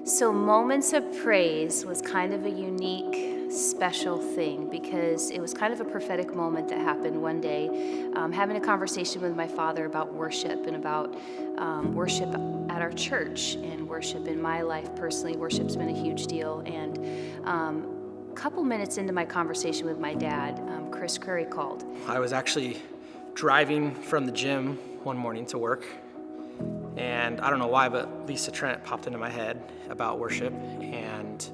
So Moments of Praise was kind of a unique, special thing because it was kind of a prophetic moment that happened one day, having a conversation with my father about worship and about worship at our church and worship in my life personally. Worship's been a huge deal. And a couple minutes into my conversation with my dad, Chris Curry called. I was actually driving from the gym one morning to work, and I don't know why, but Lisa Trent popped into my head about worship, and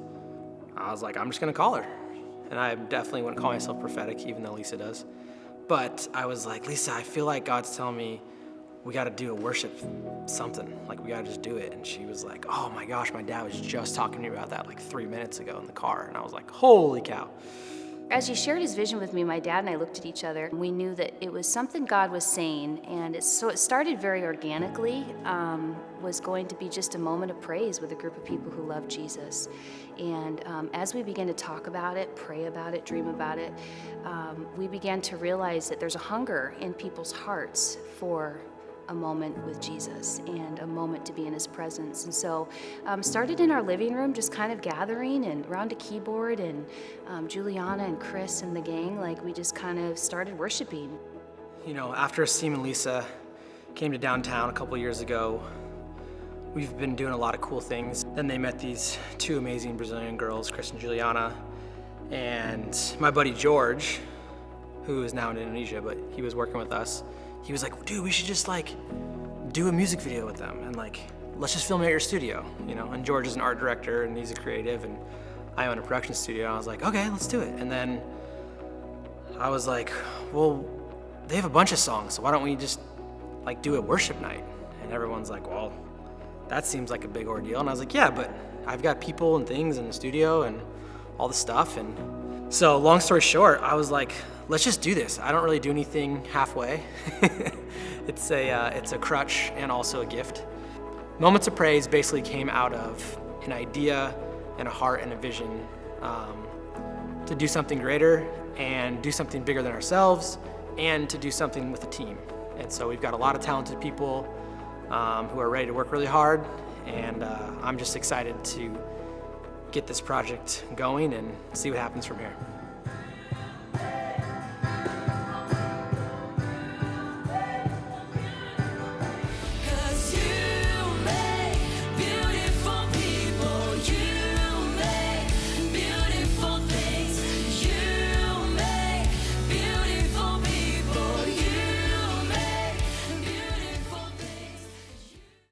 I was like, I'm just gonna call her. And I definitely wouldn't call myself prophetic, even though Lisa does. But I was like, Lisa, I feel like God's telling me we gotta do a worship something, like we gotta just do it. And she was like, oh my gosh, my dad was just talking to me about that like 3 minutes ago in the car. And I was like, holy cow. As he shared his vision with me, my dad and I looked at each other, and we knew that it was something God was saying, and it started very organically, was going to be just a moment of praise with a group of people who love Jesus. And as we began to talk about it, pray about it, dream about it, we began to realize that there's a hunger in people's hearts for a moment with Jesus and a moment to be in his presence. And so started in our living room, just kind of gathering and around a keyboard, and Juliana and Chris and the gang, like we just kind of started worshiping. You know, after Steve and Lisa came to downtown a couple years ago, we've been doing a lot of cool things. Then they met these two amazing Brazilian girls, Chris and Juliana, and my buddy George, who is now in Indonesia, but he was working with us. He was like, dude, we should just like do a music video with them and like, let's just film it at your studio, you know? And George is an art director and he's a creative, and I own a production studio. And I was like, okay, let's do it. And then I was like, well, they have a bunch of songs, so why don't we just like do a worship night? And everyone's like, well, that seems like a big ordeal. And I was like, yeah, but I've got people and things in the studio and all the stuff. And so long story short, I was like, let's just do this. I don't really do anything halfway. It's a crutch and also a gift. Moments of Praise basically came out of an idea and a heart and a vision to do something greater and do something bigger than ourselves and to do something with a team. And so we've got a lot of talented people who are ready to work really hard, and I'm just excited to get this project going and see what happens from here.